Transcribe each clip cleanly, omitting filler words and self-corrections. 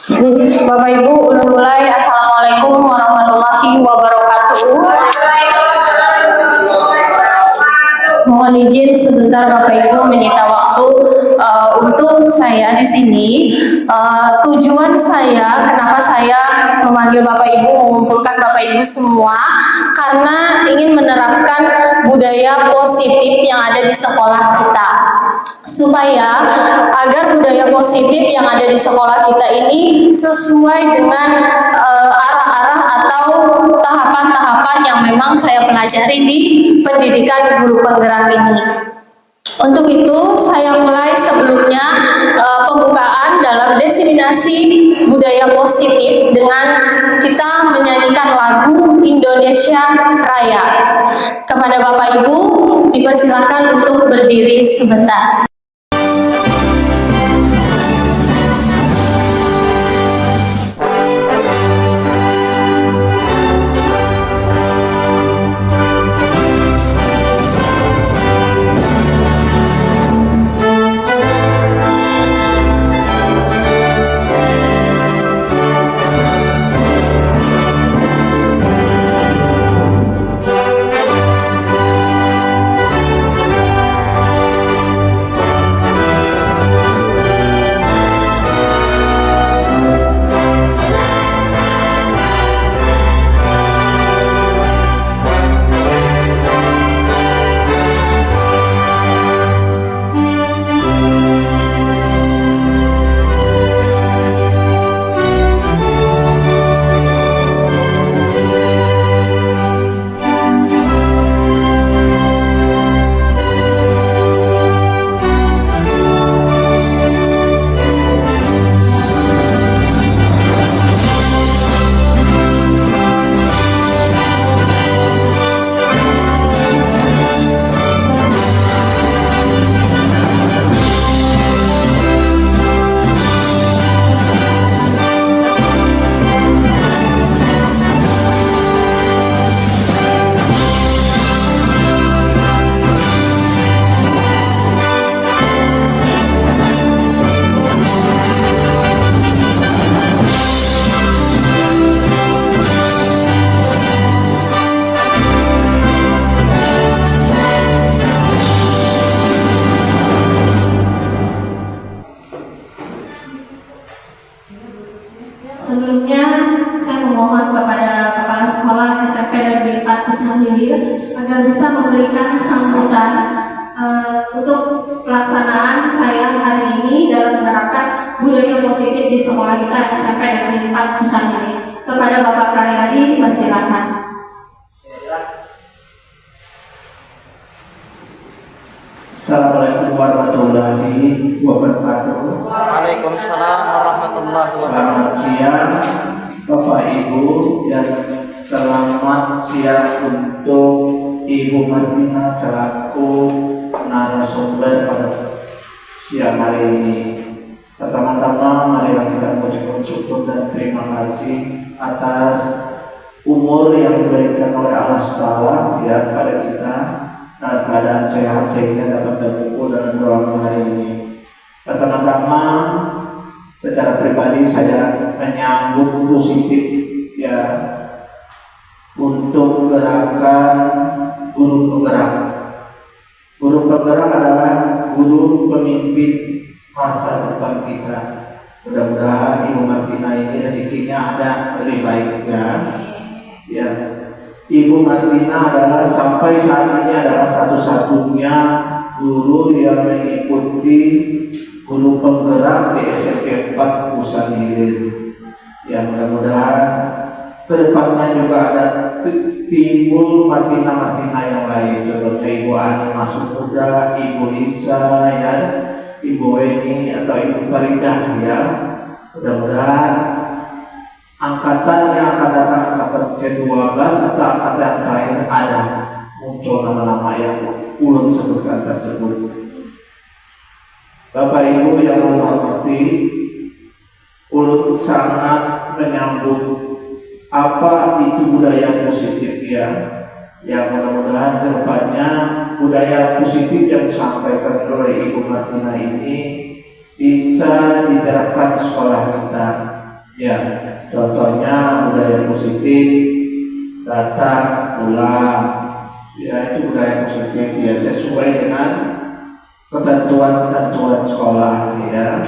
Bapak Ibu, ulun mulai. Assalamualaikum warahmatullahi wabarakatuh. Mohon izin sebentar Bapak Ibu menyita waktu untuk saya di sini. Tujuan saya, kenapa saya memanggil Bapak Ibu, mengumpulkan Bapak Ibu semua, karena ingin menerapkan budaya positif yang ada di sekolah kita, supaya agar budaya positif yang ada di sekolah kita ini sesuai dengan arah-arah atau tahapan-tahapan yang memang saya pelajari di pendidikan guru penggerak ini. Untuk itu saya mulai sebelumnya pembukaan dalam diseminasi budaya positif dengan kita menyanyikan lagu Indonesia Raya. Kepada Bapak Ibu dipersilakan untuk berdiri sebentar. Sebelumnya saya memohon kepada Kepala Sekolah SMP Negeri 4 Kusuma Hilir agar bisa memberikan sambutan untuk pelaksanaan saya hari ini dalam menerapkan budaya positif di sekolah kita SMP Negeri 4 Kusuma Hilir. Kepada Bapak Karyadi, persilakan. Assalamualaikum warahmatullahi wabarakatuh. Waalaikumsalam warahmatullahi wabarakatuh. Selamat siang Bapak Ibu, dan selamat siang untuk Ibu Martina selaku narasumber pada siang hari ini. Pertama-tama marilah kita mengucapkan syukur dan terima kasih atas umur yang diberikan oleh Allah SWT ya pada kita, dalam keadaan sehat sehingga dapat berkumpul dalam ruangan hari ini. Pertama-tama secara pribadi saya menyambut positif ya untuk gerakan guru penggerak. Guru penggerak adalah guru pemimpin masa depan kita. Mudah-mudahan Ibu Martina ini rezekinya ada lebih baik ya. Ibu Martina adalah sampai saat ini adalah satu-satunya guru yang mengikuti guru penggerak di SMP 4 Kusuma Hilir. Ya, mudah-mudahan kedepannya juga ada timbul Martina yang lain. Contohnya Ibu Ani masuk muda, Ibu Lisa ya, Ibu Weni atau Ibu Faridah ya. Mudah-mudahan angkatan yang akan datang, angkatan ke-12 atau angkatan yang terakhir ada muncul nama-nama yang ulun sebutkan tersebut. Bapak Ibu yang ulun hormati, ulun sangat menyambut apa itu budaya positif ya. Ya, mudah-mudahan kedepannya budaya positif yang disampaikan oleh Ibu Martina ini bisa diterapkan di sekolah kita. Ya, contohnya budaya positif, datang, pulang, ya itu budaya positif ya, sesuai dengan ketentuan sekolah ya.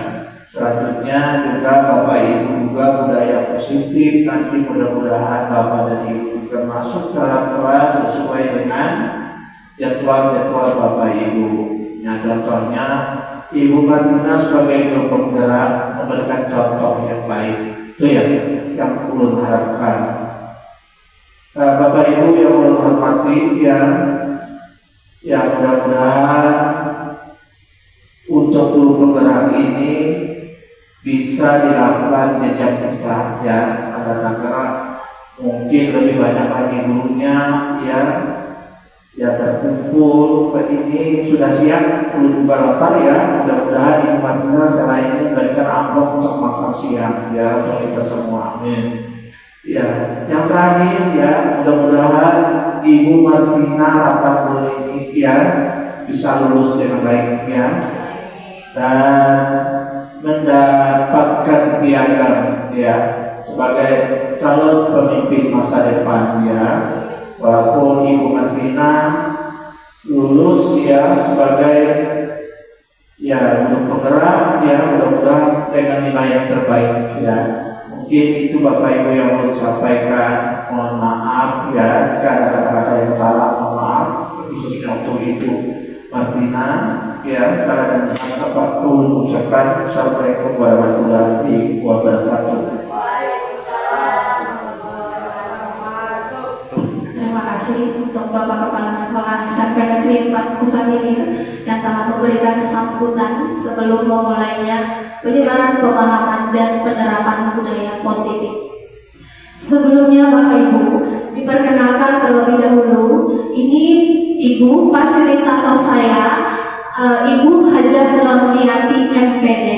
Selanjutnya juga Bapak Ibu juga budaya positif, nanti mudah-mudahan Bapak dan Ibu juga masuk dalam kelas sesuai dengan jadwal Bapak Ibu. Ya, contohnya Ibu Martina sebagai guru penggerak memberikan contoh yang baik. Itu yang ulun harapkan. Bapak Ibu yang ulun hormati ya mudah-mudahan untuk guru penggerak ini bisa dilakukan jenjang besar ya, karena mungkin lebih banyak lagi gurunya ya terkumpul ke ini sudah siap, belum juga lapar ya. Mudah-mudahan Ibu Martina setelah ini memberikan amplop untuk makan siang ya untuk kita semua. Amin. Ya, yang terakhir ya, mudah-mudahan Ibu Martina 80 ini ya bisa lulus dengan baik ya, dan mendapatkan piagam ya sebagai calon pemimpin masa depan ya. Walaupun Ibu Martina lulus ya sebagai guru penggerak ya, mudah-mudahan dengan nilai yang terbaik ya. Mungkin itu Bapak Ibu yang mau sampaikan. Mohon maaf ya jika ada kata-kata yang salah, mohon maaf khususnya untuk Ibu Martina ya. Salah dan benar Bapak ulun ucapkan. Assalamualaikum warahmatullahi wabarakatuh. Untuk Bapak Kepala Sekolah SMP Negeri 4 Pusat Hilir yang telah memberikan sambutan sebelum memulainya penyebaran pemahaman dan penerapan budaya positif. Sebelumnya Bapak Ibu, diperkenalkan terlebih dahulu, ini Ibu fasilitator saya, Ibu Hajah Nurmiati MPD.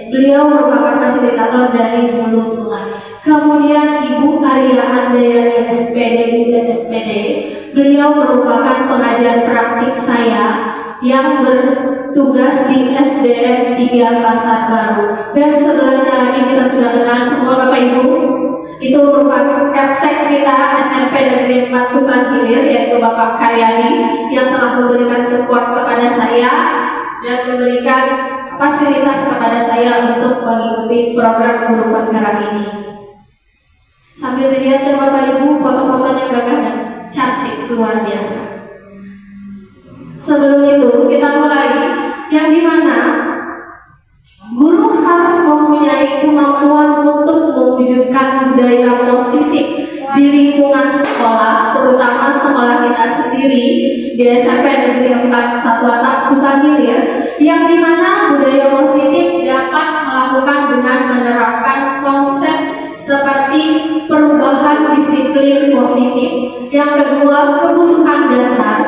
Beliau merupakan fasilitator dari Hulu Sungai. Kemudian Ibu Arya Andayani SPD dan SPD. Beliau merupakan pengajar praktik saya yang bertugas di SDN 3 Pasar Baru. Dan sebelahnya lagi kita sudah kenal semua Bapak Ibu. Itu merupakan kapsek kita SMP Negeri 4 Pusat Hilir, yaitu Bapak Karyadi yang telah memberikan support kepada saya dan memberikan fasilitas kepada saya untuk mengikuti program guru penggerak ini. Sambil dilihat ya Bapak Ibu, foto-fotonya gagah dan cantik luar biasa. Sebelum itu kita mulai, yang dimana guru harus mempunyai kemampuan untuk mewujudkan budaya positif di lingkungan sekolah, terutama sekolah kita sendiri di SMP Negeri 4 Satu Atap Pusat Hilir, yang dimana budaya positif dapat melakukan dengan menerapkan konsep seperti perubahan disiplin positif, yang kedua kebutuhan dasar,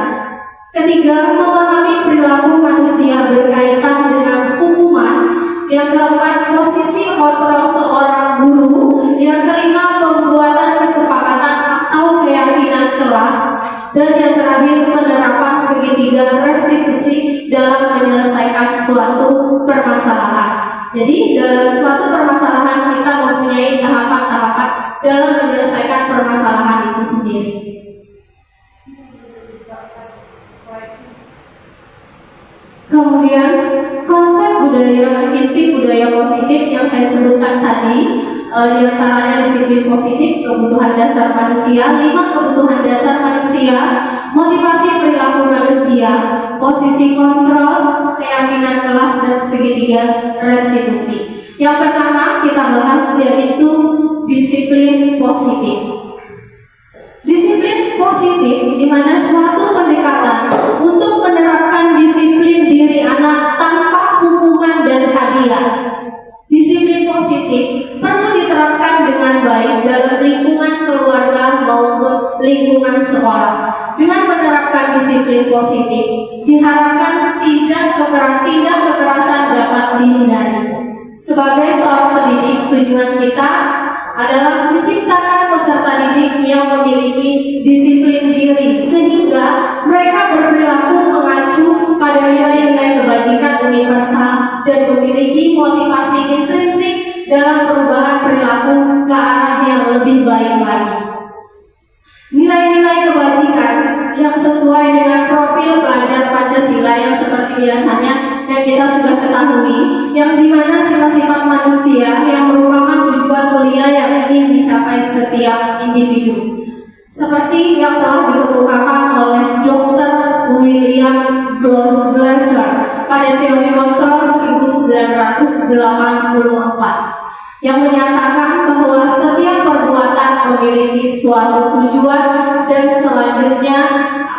ketiga memahami perilaku manusia berkaitan dengan hukuman, yang keempat posisi kontrol seorang guru, yang kelima pembuatan kesepakatan atau keyakinan kelas, dan yang terakhir penerapan segitiga restitusi dalam menyelesaikan suatu permasalahan. Jadi dalam suatu permasalahan kita mempunyai tahapan-tahapan dalam menyelesaikan permasalahan itu sendiri. Kemudian konsep budaya, inti budaya positif yang saya sebutkan tadi, diantaranya disiplin positif, kebutuhan dasar manusia, 5 kebutuhan dasar manusia, motivasi perilaku manusia, posisi kontrol, keyakinan kelas, dan segitiga restitusi. Yang pertama kita bahas yaitu disiplin positif. Disiplin positif di mana suatu pendekatan untuk menerapkan disiplin diri anak tanpa hukuman dan hadiah. Disiplin positif perlu diterapkan dengan baik dalam lingkungan keluarga maupun lingkungan sekolah. Dengan menerapkan disiplin positif, diharapkan tindak kekerasan dapat dihindari. Sebagai seorang pendidik, tujuan kita adalah menciptakan peserta didik yang memiliki disiplin diri, sehingga mereka berperilaku mengacu pada nilai-nilai kebajikan universal dan memiliki motivasi intrinsik dalam perubahan perilaku ke arah yang lebih baik lagi. Nilai-nilai kebajikan yang sesuai dengan profil pelajar Pancasila yang seperti biasanya yang kita sudah ketahui, yang dimana sifat-sifat manusia yang merupakan tujuan mulia yang ingin dicapai setiap individu, seperti yang telah dikemukakan oleh Dr. William Glasser pada teori kontrol 1984 yang menyatakan bahwa setiap perbuatan memiliki suatu tujuan, dan selanjutnya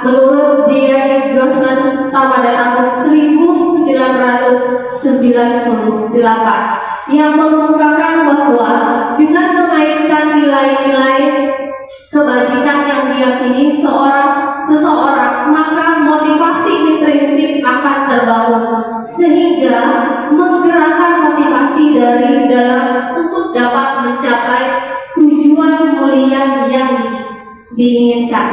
menurut D.A. Gerson pada tahun 1998 yang mengemukakan bahwa dengan mengaitkan nilai-nilai kebajikan yang diyakini seseorang, maka motivasi intrinsik akan terbangun sehingga menggerakkan motivasi dari dalam untuk dapat mencapai tujuan mulia yang diinginkan,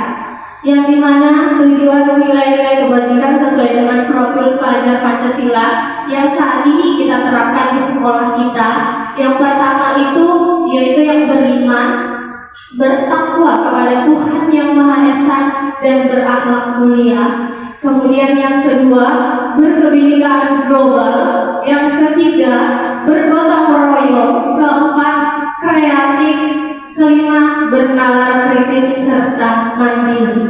yang dimana tujuan nilai-nilai kebajikan sesuai dengan profil pelajar Pancasila yang saat ini kita terapkan di sekolah kita. Yang pertama itu yaitu yang beriman, bertakwa kepada Tuhan yang Maha Esa dan berakhlak mulia. Kemudian yang kedua, berkebinekaan global. Yang ketiga, bergotong royong. Keempat, kreatif. Kelima, bernalar kritis serta mandiri.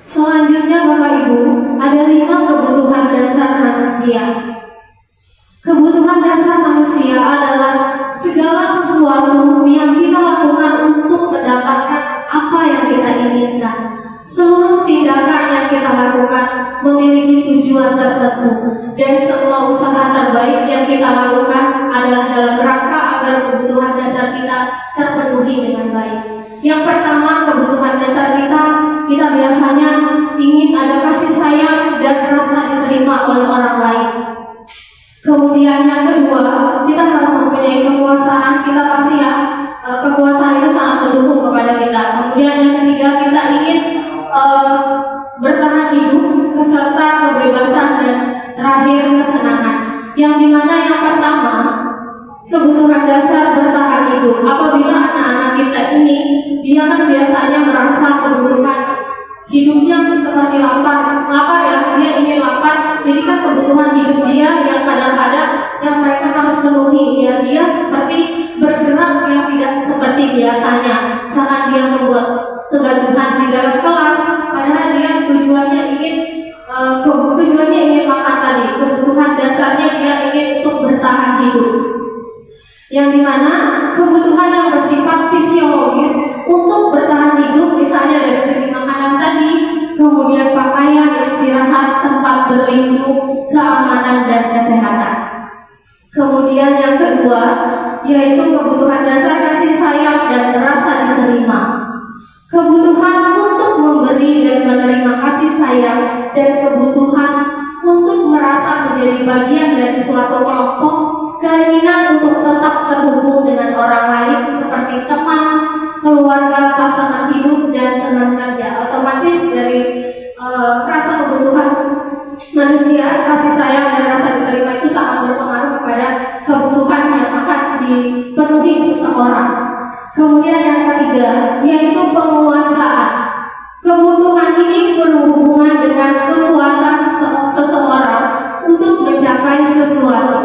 Selanjutnya Bapak Ibu, ada 5 kebutuhan dasar manusia. Kebutuhan dasar manusia adalah segala sesuatu yang kita lakukan untuk mendapatkan apa yang kita inginkan. Seluruh tindakan yang kita lakukan memiliki tujuan tertentu, dan semua usaha terbaik yang kita lakukan adalah dalam rangka agar kebutuhan dasar kita terpenuhi dengan baik. Yang pertama, kebutuhan dasar kita biasanya ingin ada kasih sayang dan rasa diterima oleh orang lain. Kemudian yang kedua, kita harus mempunyai kekuasaan. Kita pasti kekuasaan itu sangat mendukung kepada kita. Kemudian yang ketiga, kita ingin bertahan hidup, serta kebebasan, dan terakhir kesenangan. Yang dimana yang pertama, kebutuhan dasar bertahan hidup. Apabila anak-anak kita ini, dia kan biasanya merasa kebutuhan hidupnya seperti lapar ya, dia ingin lapar. Jadi kan kebutuhan hidup dia yang kadang-kadang yang mereka harus penuhi ya, dia seperti bergerak yang tidak seperti biasanya. Misalkan dia membuat kegaduhan di dalam kelas, padahal dia tujuannya ingin makan tadi. Kebutuhan dasarnya dia ingin untuk bertahan hidup. Yang dimana kebutuhan yang bersifat fisiologis untuk bertahan hidup, misalnya dari segi makanan tadi, kemudian pakaian, istirahat, tempat berlindung, keamanan, dan kesehatan. Kemudian yang kedua, yaitu kebutuhan dasar kasih sayang dan rasa diterima. Kebutuhan untuk memberi dan menerima kasih sayang, dan kebutuhan untuk merasa menjadi bagian dari suatu kelompok, keinginan untuk tetap terhubung dengan orang lain seperti teman, keluarga, pasangan hidup, dan teman kerja. Otomatis dari rasa kebutuhan manusia, kasih sayang dan rasa diterima itu sangat berpengaruh kepada kebutuhan yang akan dipenuhi seseorang. Kemudian yang ketiga, yaitu penguasaan. Kebutuhan ini berhubungan dengan kekuatan seseorang untuk mencapai sesuatu,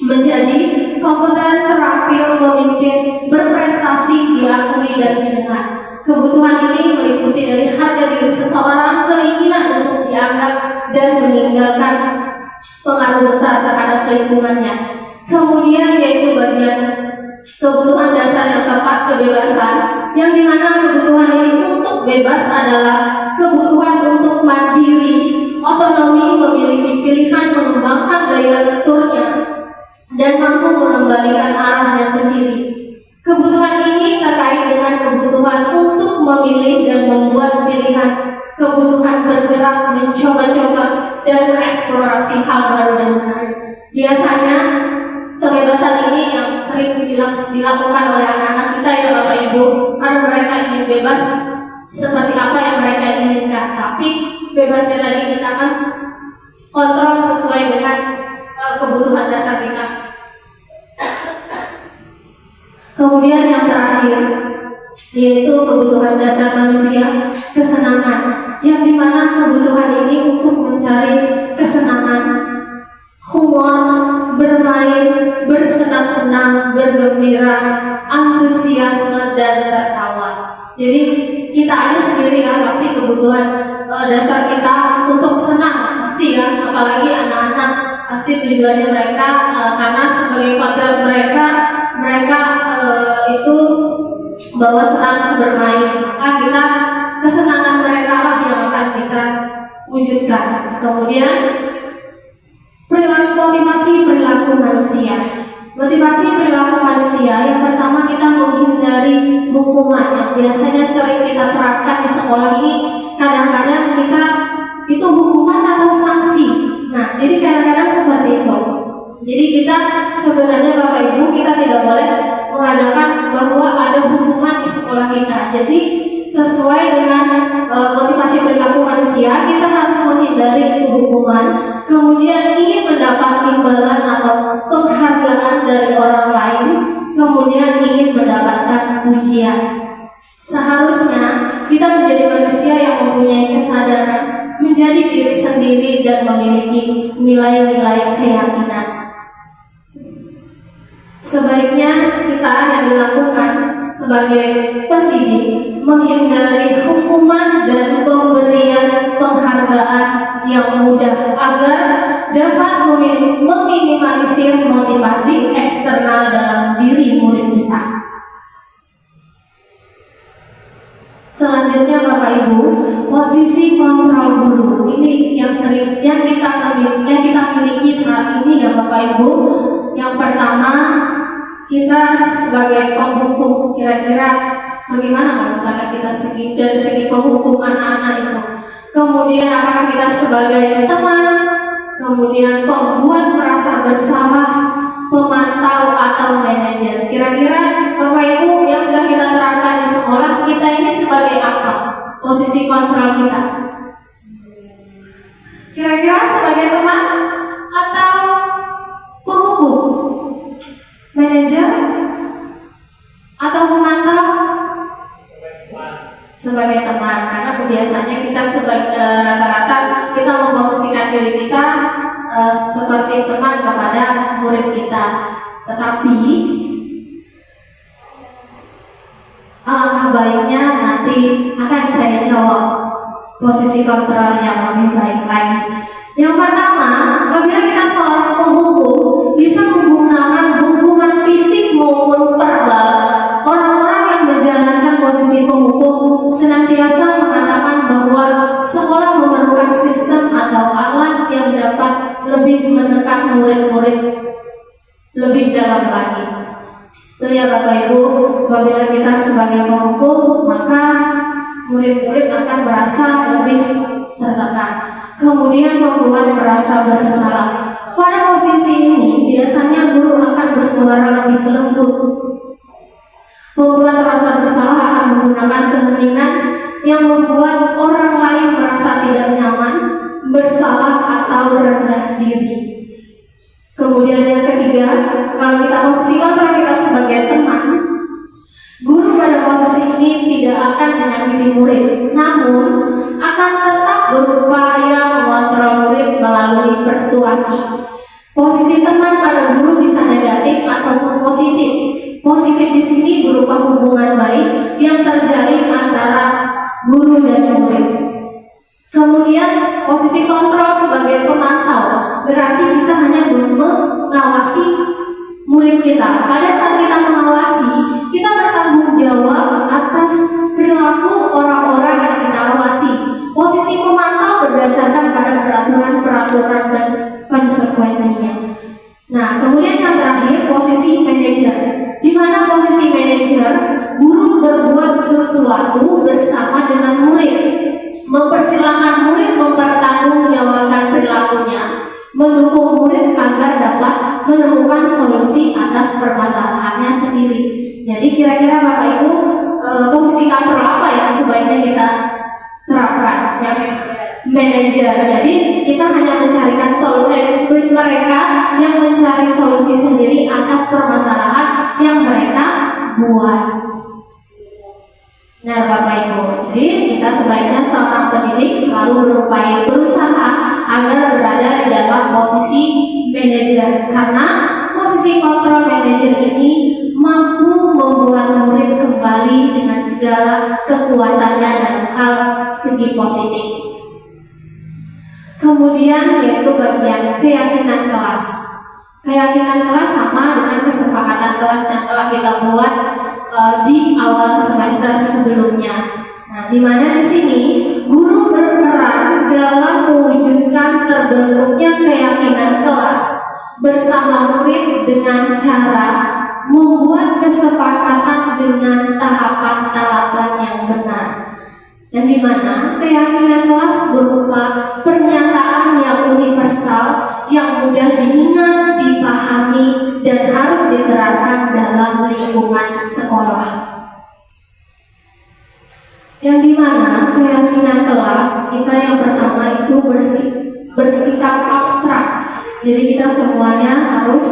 menjadi kompeten, terampil, memimpin, berprestasi, diakui, dan didengar. Kebutuhan ini meliputi dari harga diri seseorang, keinginan untuk dianggap, dan meninggalkan pengaruh besar terhadap lingkungannya. Kemudian yaitu bagian kebutuhan dasar yang keempat, kebebasan, yang dimana kebutuhan ini untuk bebas adalah kebutuhan untuk mandiri, otonomi, memiliki pilihan, mengembangkan daya lenturnya, dan mampu mengembalikan arahnya sendiri. Kebutuhan ini terkait dengan kebutuhan untuk memilih dan membuat pilihan, kebutuhan bergerak, mencoba-coba, dan mengeksplorasi hal baru dan menarik. Biasanya kebebasan ini yang sering dilakukan oleh anak-anak kita ya Bapak Ibu, karena mereka ingin bebas seperti apa yang mereka inginkan. Tapi bebasnya tadi kita kan kontrol sesuai dengan kebutuhan dasar kita. yaitu kebutuhan dasar manusia, kesenangan, yang dimana kebutuhan ini untuk mencari kesenangan, humor, bermain, bersenang-senang, bergembira, antusiasme, dan tertawa. Jadi kita aja sendiri ya pasti kebutuhan dasar kita untuk senang pasti ya, apalagi anak-anak pasti tujuannya mereka karena sebagai kodrat mereka itu bahwa senang bermain, maka kita kesenangan mereka lah yang akan kita wujudkan. Kemudian motivasi perilaku manusia. Motivasi perilaku manusia yang pertama, kita menghindari hukuman yang biasanya sering kita terapkan di sekolah ini. Kadang-kadang kita itu hukuman atau sanksi. Nah, jadi kadang-kadang seperti itu. Jadi kita sebenarnya Bapak Ibu, kita tidak boleh mengadakan bahwa ada hukuman di sekolah kita. Jadi sesuai dengan motivasi perilaku manusia, kita harus menghindari itu hukuman. Kemudian ingin mendapat imbalan atau penghargaan dari orang lain, kemudian ingin mendapatkan pujian. Seharusnya kita menjadi manusia yang mempunyai kesadaran, menjadi diri sendiri dan memiliki nilai-nilai keyakinan. Sebaiknya kita yang dilakukan sebagai pendidik menghindari hukuman dan pemberian penghargaan yang mudah agar dapat meminimalisir motivasi eksternal dalam diri murid kita. Selanjutnya Bapak Ibu, posisi kontrol guru ini yang kita miliki saat ini ya Bapak Ibu. Yang pertama, kita sebagai penghukum, kira-kira bagaimana kalau misalkan kita dari segi penghukum anak-anak itu. Kemudian apakah kita sebagai teman, kemudian pembuat merasa bersalah, pemantau atau manajer. Kira-kira Bapak Ibu yang sudah kita terapkan di sekolah, kita ini sebagai apa? Posisi kontrol kita. Kira-kira sebagai teman atau penghukum, manajer atau pemantau? Sebagai teman, karena kebiasaannya kita rata-rata kita memposisikan diri kita seperti teman kepada murid kita. Tetapi alangkah baiknya nanti akan saya jawab posisi kontrol yang lebih baik lagi. Yang pertama, apabila kita seorang penghukum bisa menggunakan hukuman fisik maupun verbal, orang-orang yang menjalankan posisi penghukum senantiasa mengatakan bahwa sekolah memerlukan sistem atau alat yang dapat lebih menekan murid-murid lebih dalam lagi. Itu ya Bapak Ibu, apabila kita sebagai penghukum, maka murid-murid akan merasa lebih tertekan. Kemudian membuat merasa bersalah. Pada posisi ini biasanya guru akan bersuara lebih lembut. Membuat rasa bersalah akan menggunakan keheningan yang membuat orang lain merasa tidak nyaman, bersalah atau rendah diri. Kemudian yang ketiga, kalau kita posisi kontrol kita sebagai teman, guru pada posisi ini tidak akan menyakiti murid, namun akan tetap berupaya mengontrol murid melalui persuasi. Posisi teman pada guru bisa negatif ataupun positif. Positif di sini berupa hubungan baik yang terjalin antara guru dan murid. Kemudian posisi kontrol sebagai pemantau, berarti kita hanya mengawasi murid kita. Pada saat kita mengawasi, kita bertanggung jawab atas perilaku orang-orang yang kita awasi. Posisi pemantau berdasarkan pada peraturan-peraturan dan konsekuensinya. Nah, kemudian yang terakhir posisi manajer, di mana posisi manajer guru berbuat sesuatu bersama dengan murid, mempersilahkan murid mempertanggungjawabkan perilakunya, mendukung murid agar dapat menemukan solusi atas permasalahannya sendiri. Jadi kira-kira Bapak Ibu posisi kontrol apa yang sebaiknya kita terapkan? Yang manajer. Jadi kita hanya mencarikan solusi, mereka yang mencari solusi sendiri atas permasalahan yang mereka buat. berupaya berusaha agar berada di dalam posisi manajer, karena posisi kontrol manajer ini mampu membuat murid kembali dengan segala kekuatannya dalam hal segi positif. Kemudian yaitu bagian keyakinan kelas. Keyakinan kelas sama dengan kesepakatan kelas yang telah kita buat di awal semester sebelumnya. Nah, di mana di sini guru berperan dalam mewujudkan terbentuknya keyakinan kelas bersama murid dengan cara membuat kesepakatan dengan tahapan-tahapan yang benar. Dan di mana keyakinan kelas berupa pernyataan yang universal yang mudah diingat, dipahami, dan harus diterapkan dalam lingkungan sekolah. Yang dimana keyakinan kelas kita yang pertama itu bersikap abstrak. Jadi kita semuanya harus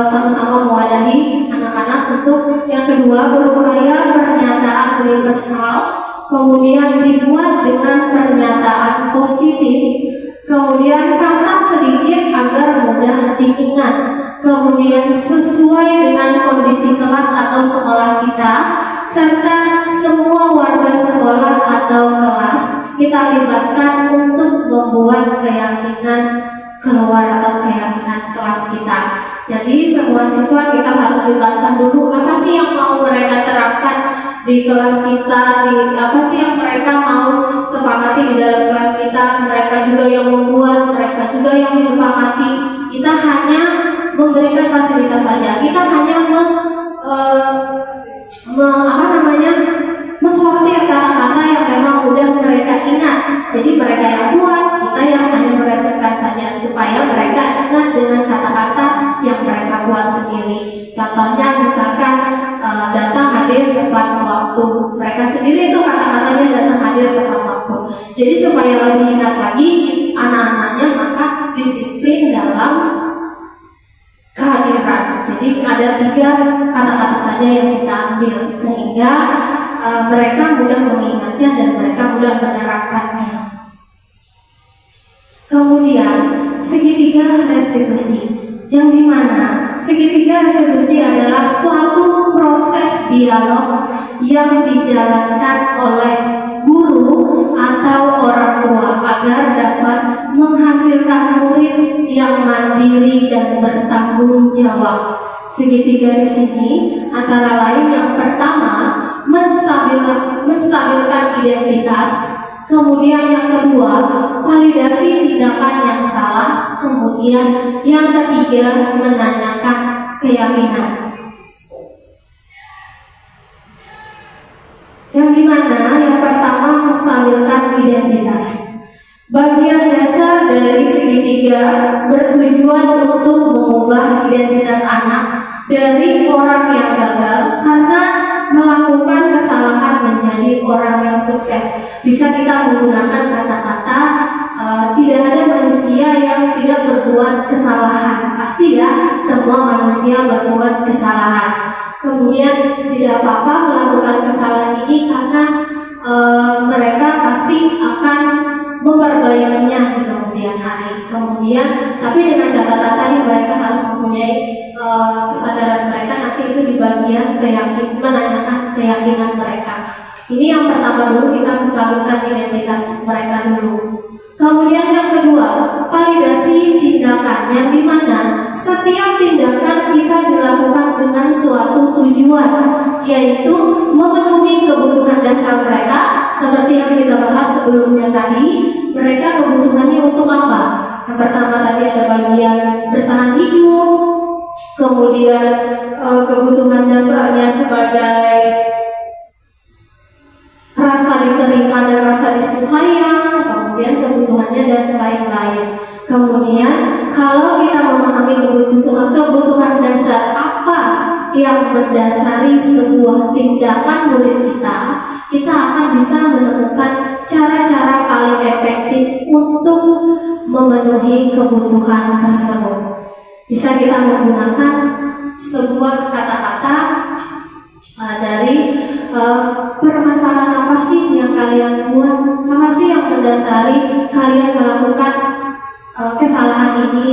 sama-sama mewadahi anak-anak untuk yang kedua berupaya pernyataan universal, kemudian dibuat dengan pernyataan positif, kemudian kata sedikit agar mudah diingat, kemudian sesuai dengan kondisi kelas atau sekolah kita, serta semua warga sekolah atau kelas kita libatkan untuk membuat keyakinan keluar atau keyakinan kelas kita. Jadi semua siswa kita harus libatkan dulu apa sih yang mau mereka terapkan di kelas kita, apa sih yang mereka mau sepakati di dalam kelas kita. Mereka juga yang membuat, mereka juga yang menyepakati. Kita hanya memberikan fasilitas saja. Kita hanya mensortir kata-kata yang memang mudah mereka ingat. Jadi mereka yang buat, kita yang hanya meresepkan saja supaya mereka ingat dengan kata-kata yang mereka buat sendiri. Contohnya misalkan datang hadir tepat waktu. Mereka sendiri itu kata-katanya datang hadir tepat waktu. Jadi supaya lebih ingat lagi anak-anaknya, maka disiplin dalam kehadiran. Jadi ada 3 kata-kata saja yang kita ambil sehingga mereka mudah mengingatnya dan mereka mudah menerapkannya. Kemudian segitiga restitusi, yang dimana segitiga restitusi adalah suatu proses dialog yang dijalankan oleh guru atau orang tua agar dapat menghasilkan murid yang mandiri dan bertanggung jawab. Segitiga di sini antara lain yang pertama menstabilkan identitas, kemudian yang kedua validasi tindakan yang salah, kemudian yang ketiga menanyakan keyakinan. Yang dimana yang pertama menstabilkan identitas. Bagian dasar dari segitiga bertujuan untuk mengubah identitas anak dari orang yang gagal karena melakukan kesalahan menjadi orang yang sukses. Bisa kita menggunakan kata-kata tidak ada manusia yang tidak berbuat kesalahan. Pasti ya, semua manusia berbuat kesalahan. Kemudian tidak apa-apa melakukan kesalahan ini karena mereka pasti akan memperbaikinya di kemudian hari. Kemudian, tapi dengan catatan tadi mereka harus mempunyai kesadaran mereka nanti itu di bagian menanyakan keyakinan mereka. Ini yang pertama dulu, kita menstabilkan identitas mereka dulu. Kemudian yang kedua, validasi tindakan, yang dimana setiap tindakan kita dilakukan dengan suatu tujuan, yaitu memenuhi kebutuhan dasar mereka. Seperti yang kita bahas sebelumnya tadi, mereka kebutuhannya untuk apa? Yang pertama tadi ada bagian bertahan hidup, kemudian kebutuhan dasarnya sebagai rasa diterima dan rasa disayang, kemudian kebutuhannya dan lain-lain. Kemudian kalau kita memahami kebutuhan dasar apa yang mendasari sebuah tindakan murid kita, kita akan bisa menemukan cara-cara paling efektif untuk memenuhi kebutuhan tersebut. Bisa kita menggunakan sebuah kata-kata dari permasalahan apa sih yang kalian buat, apa sih yang mendasari kalian melakukan kesalahan ini,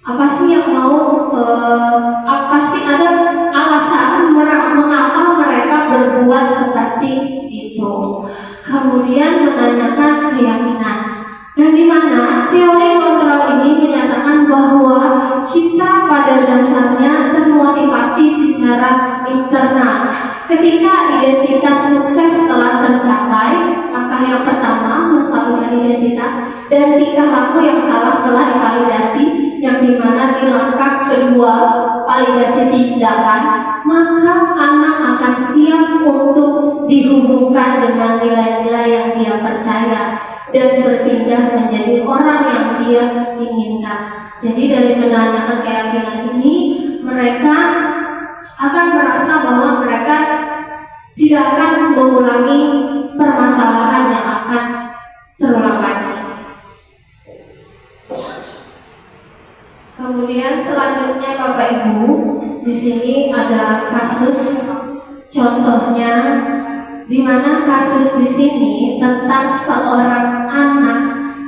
apa sih yang mau pasti ada alasan mengapa mereka berbuat seperti itu. Kemudian menanyakan keyakinan, dan di mana teori kontrol ini menyatakan bahwa kita pada dasarnya termotivasi secara internal. Ketika identitas sukses telah tercapai, langkah yang pertama menstabilkan identitas, dan tingkah laku yang salah telah divalidasi, yang dimana di langkah kedua validasi tindakan, maka anak akan siap untuk dihubungkan dengan nilai-nilai yang dia percaya dan berpindah menjadi orang yang dia inginkan. Jadi dari menanyakan keyakinan ini, mereka akan merasa bahwa mereka tidak akan mengulangi permasalahan yang akan terulang lagi. Kemudian selanjutnya Bapak Ibu, di sini ada kasus contohnya, di mana kasus di sini tentang seorang anak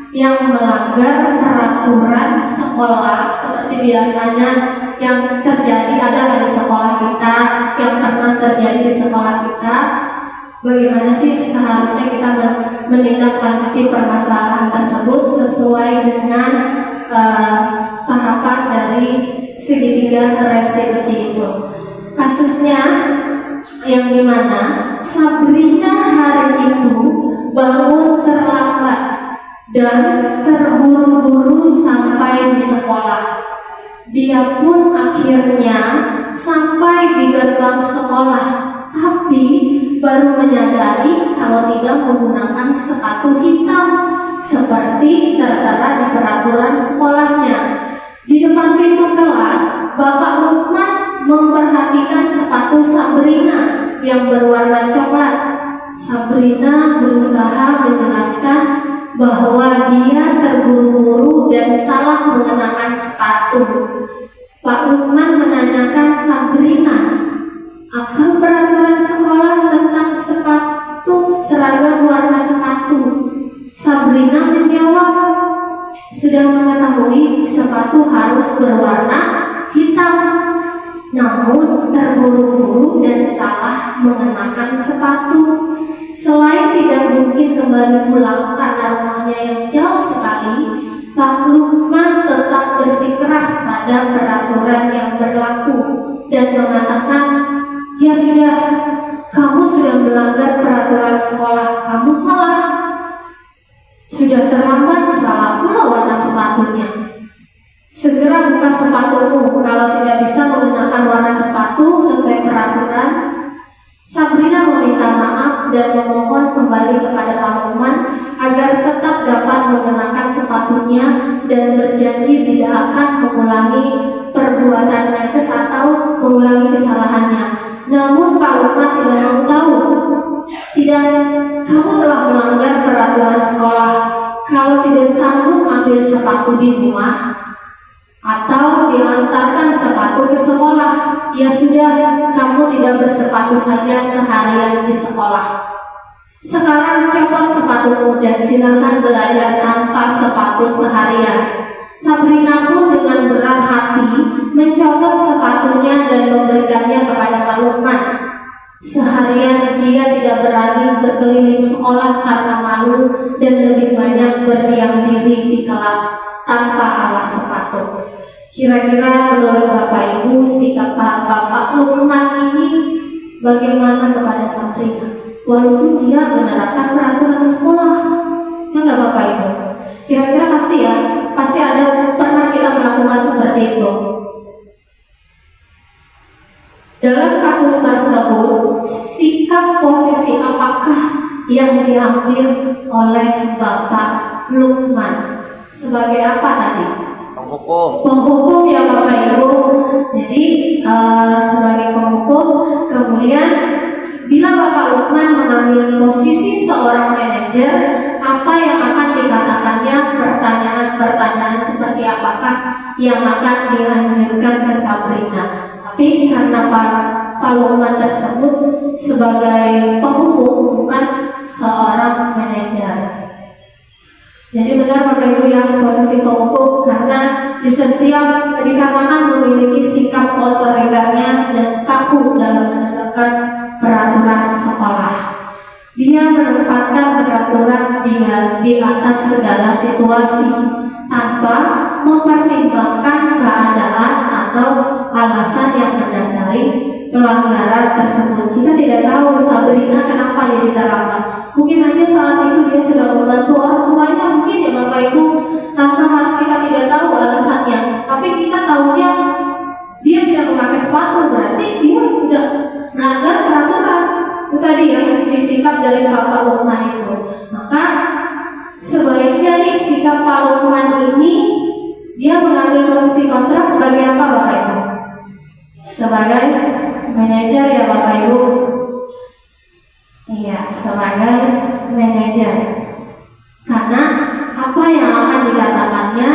yang melanggar peraturan sekolah seperti biasanya yang terjadi ada di sekolah kita, yang pernah terjadi di sekolah kita. Bagaimana sih seharusnya kita menindaklanjuti permasalahan tersebut sesuai dengan tahapan dari segitiga restitusi itu. Kasusnya yang dimana Sabrina hari itu bangun terlambat dan terburu-buru sampai di sekolah. Dia pun akhirnya sampai di gerbang sekolah, tapi baru menyadari kalau tidak menggunakan sepatu hitam seperti tertera di peraturan sekolahnya. Di depan pintu kelas, Bapak Lukman memperhatikan sepatu Sabrina yang berwarna coklat. Sabrina berusaha menjelaskan bahwa dia terburu-buru dan salah mengenakan sepatu. Pak Lukman menanyakan Sabrina, apa peraturan sekolah tentang sepatu, seragam warna sepatu? Sabrina menjawab, sudah mengetahui sepatu harus berwarna hitam, namun terburu-buru dan salah mengenakan sepatu. Selain tidak mungkin kembali pulang karena rumahnya yang jauh sekali, Pak Lukman tetap bersikeras pada peraturan yang berlaku dan mengatakan, ya sudah, kamu sudah melanggar peraturan sekolah, kamu salah. Sudah terlambat, salah pula warna sepatunya. Segera buka sepatumu, kalau tidak bisa menggunakan warna sepatu sesuai peraturan. Sabrina meminta maaf dan memohon kembali kepada Pak Lukman agar tetap dapat mengenakan sepatunya dan berjanji tidak akan mengulangi perbuatannya atau mengulangi kesalahannya. Namun Pak Lukman tidak mau tahu. Tidak, kamu telah melanggar peraturan sekolah. Kalau tidak sanggup ambil sepatu di rumah atau diantarkan sepatu ke sekolah, ya sudah, kamu tidak bersepatu saja seharian di sekolah. Sekarang copot sepatumu dan silakan belajar tanpa sepatu seharian. Sabrina pun dengan berat hati mencopot sepatunya dan memberikannya kepada Pak Lukman. Seharian dia tidak berani berkeliling sekolah karena malu dan lebih banyak berdiam diri di kelas tanpa alas sepatu. Kira-kira menurut Bapak Ibu sikap Bapak Lukman ini bagaimana kepada Sabrina? Walaupun dia menerapkan peraturan sekolah, ya nggak Bapak Ibu? Kira-kira pasti ada pernah kita melakukan seperti itu. Dalam kasus tersebut, sikap posisi apakah yang diambil oleh Bapak Lukman? Sebagai apa tadi? Penghukum. Penghukum ya Bapak Ibu. Jadi sebagai penghukum, kemudian bila Bapak Lukman mengambil posisi seorang manajer, apa yang akan dikatakannya? Pertanyaan-pertanyaan seperti apakah yang akan dilanjutkan ke Sabrina? Tapi karena Pak Pak Lukman tersebut sebagai penghukum, bukan seorang manajer. Jadi benar Bapak Ibu ya, posisi penghukum karena dikarenakan memiliki sikap otoriternya dan kaku dalam menegakkan peraturan sekolah. Dia menempatkan peraturan di atas segala situasi tanpa mempertimbangkan keadaan atau alasan yang mendasari pelanggaran tersebut. Kita tidak tahu Sabrina kenapa jadi terlambat. Mungkin aja saat itu dia sedang membantu orang tuanya, mungkin ya Bapak Ibu. Tanpa harus kita tidak tahu alasannya, tapi kita tahunya dia tidak memakai sepatu, berarti dia udah melanggar peraturan. Itu tadi ya, disikap dari Bapak Lukman itu. Maka sebaiknya nih sikap Pak Lukman ini dia mengambil posisi kontras sebagai apa Bapak Ibu? Sebagai manajer ya Bapak Ibu. Iya, sebagai manajer. Karena apa yang akan dikatakannya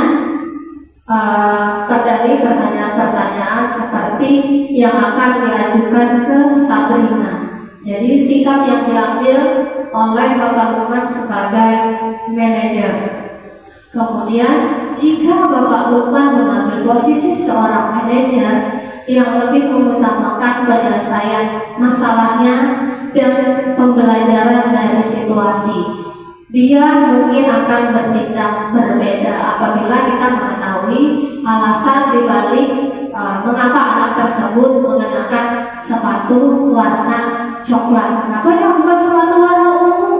dari pertanyaan-pertanyaan seperti yang akan diajukan ke Sabrina. Jadi sikap yang diambil oleh Bapak Lukman sebagai manajer. Kemudian jika Bapak Lukman mengambil posisi seorang manajer yang lebih mengutamakan penyelesaian masalahnya dan pembelajaran dari situasi, dia mungkin akan bertindak berbeda apabila kita mengetahui alasan dibalik mengapa anak tersebut mengenakan sepatu warna coklat. Kenapa ya bukan sepatu warna ungu?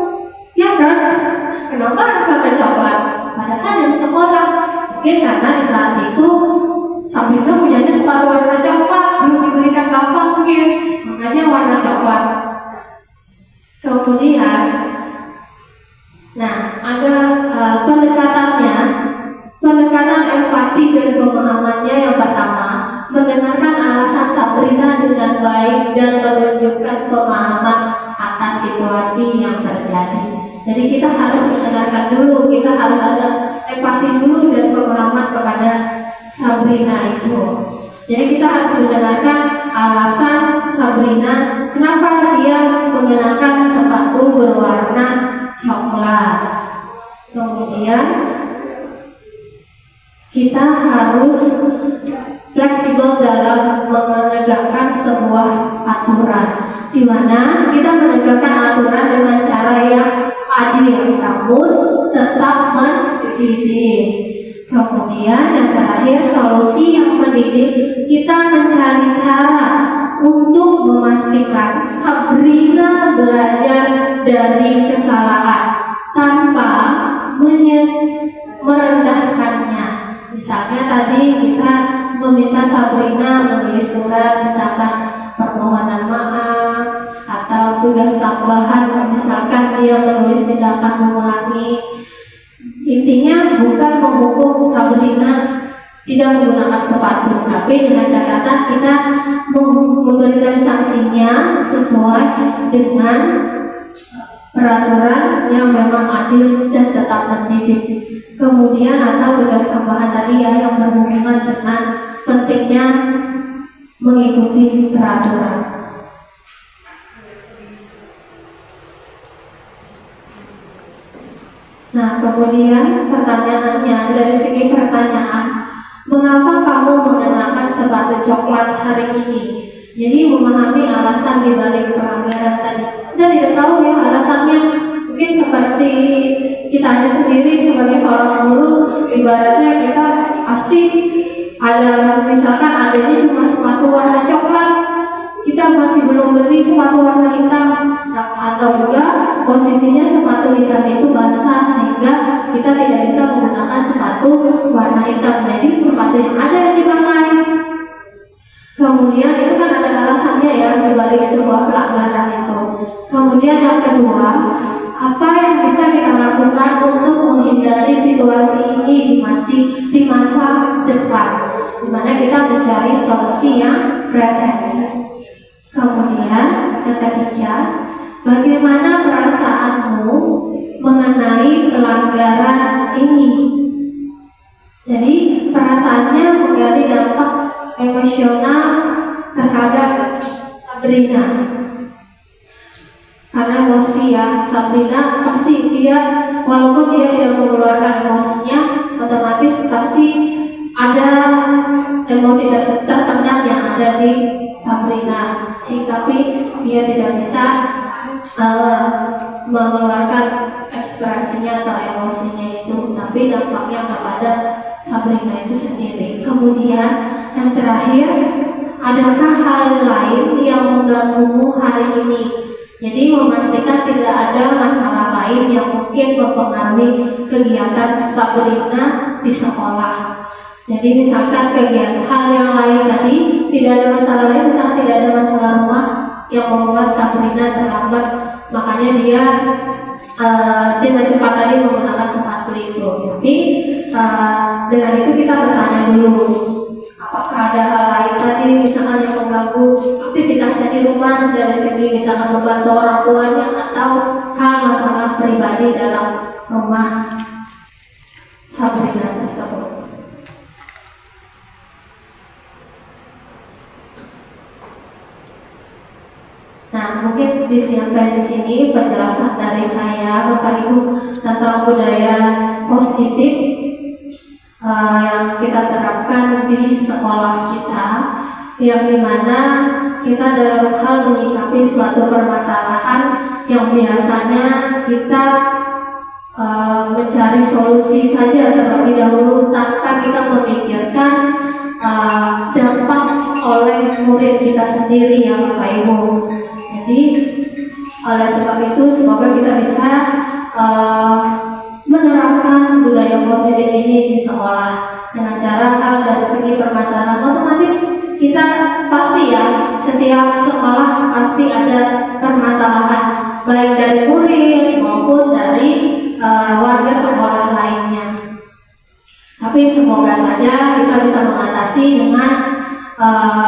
Ya kan? Kenapa harus warna coklat? Padahal di sekolah mungkin karena di saat itu Sabrina punyanya sepatu warna coklat, belum dibelikan bapak mungkin, makanya warna coklat. Kemudian ada pendekatan empati dan pemahamannya. Yang pertama, mendengarkan alasan Sabrina dengan baik dan menunjukkan pemahaman atas situasi yang terjadi. Jadi kita harus mendengarkan dulu, kita harus ada empati dulu dan pemahaman kepada Sabrina itu. Jadi kita harus mendengarkan alasan Sabrina kenapa dia mengenakan sepatu berwarna coklat. Kemudian kita harus fleksibel dalam menegakkan sebuah aturan, di mana kita menegakkan aturan dengan cara yang adil namun tetap mendidik. Kemudian yang terakhir, solusi yang mendidik, kita mencari cara untuk memastikan Sabrina belajar dari kesalahan tanpa merendahkannya. Misalnya tadi kita meminta Sabrina menulis surat, misalkan permohonan maaf atau tugas tambahan, misalkan dia menulis tindakan mengulangi. Intinya bukan menghukum Sabrina tidak menggunakan sepatu, tapi dengan catatan kita memberikan sanksinya sesuai dengan peraturan yang memang adil dan tetap mendidik. Kemudian atau tugas tambahan tadi ya yang berhubungan dengan pentingnya mengikuti peraturan. Nah, kemudian pertanyaannya, dari segi pertanyaan, mengapa kamu mengenakan sepatu coklat hari ini? Jadi memahami alasan dibalik pelanggaran tadi. Kita tidak tahu ya alasannya, mungkin seperti kita aja sendiri sebagai seorang guru, ibaratnya kita pasti ada, misalkan adanya cuma sepatu warna coklat, kita masih belum beli sepatu warna hitam, atau juga posisinya sepatu hitam itu basah sehingga kita tidak bisa menggunakan sepatu warna hitam. Jadi sepatu yang ada yang dipakai. Kemudian itu kan ada alasannya ya dibalik sebuah pelanggaran itu. Kemudian yang kedua, apa yang bisa kita lakukan untuk menghindari situasi ini di masa depan, di mana kita mencari solusi yang preventif. Kemudian yang ketiga, bagaimana perasaanmu mengenai pelanggaran ini? Jadi perasaannya menggali dampak emosional terhadap Sabrina. Karena emosi ya, Sabrina pasti dia walaupun dia tidak mengeluarkan emosinya, otomatis pasti ada emosi terpendam yang ada di Sabrina. Tapi dia tidak bisa mengeluarkan ekspresinya atau emosinya itu, tapi dampaknya kepada Sabrina itu sendiri. Kemudian yang terakhir, adakah hal lain yang mengganggumu hari ini? Jadi memastikan tidak ada masalah lain yang mungkin mempengaruhi kegiatan Sabrina di sekolah. Jadi misalkan kegiatan hal yang lain tadi tidak ada masalah lain, misalkan tidak ada masalah rumah yang membuat Sabrina terlambat, makanya dia dengan cepat tadi menggunakan sepatu itu. Tapi dengan itu kita bertanya dulu, apakah ada hal lain tadi misalkan yang mengganggu aktivitasnya di rumah dari segi misalkan membantu orang tuanya atau hal masalah pribadi dalam rumah Sabrina tersebut. Nah, mungkin sampai di sini penjelasan dari saya, Bapak Ibu, tentang budaya positif yang kita terapkan di sekolah kita, yang dimana kita dalam hal menyikapi suatu permasalahan yang biasanya kita mencari solusi saja terlebih dahulu tanpa kita memikirkan dampak oleh murid kita sendiri ya Bapak Ibu. Jadi oleh sebab itu semoga kita bisa menerapkan budaya positif ini di sekolah dengan cara hal dari segi permasalahan. Otomatis kita pasti ya, setiap sekolah pasti ada permasalahan baik dari murid maupun dari warga sekolah lainnya. Tapi semoga saja kita bisa mengatasi dengan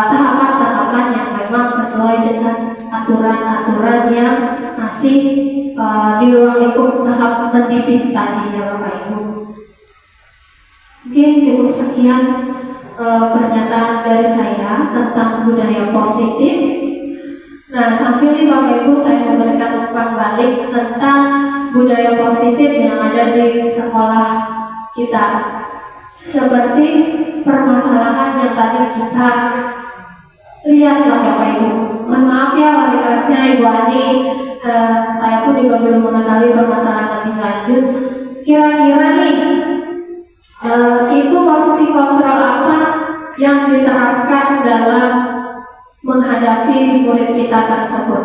tahapan-tahapan yang memang sesuai dengan aturan-aturan yang masih di ruang lingkup tahap mendidik tadi ya Bapak Ibu. Mungkin cukup sekian pernyataan dari saya tentang budaya positif. Nah, sambil ini Bapak Ibu saya memberikan umpan balik tentang budaya positif yang ada di sekolah kita. Seperti permasalahan yang tadi kita lihatlah Bapak Ibu. Mohon maaf ya wali kelasnya Ibu Ani, saya pun juga belum mengetahui permasalahan lebih lanjut. Kira-kira nih itu posisi kontrol apa yang diterapkan dalam menghadapi murid kita tersebut?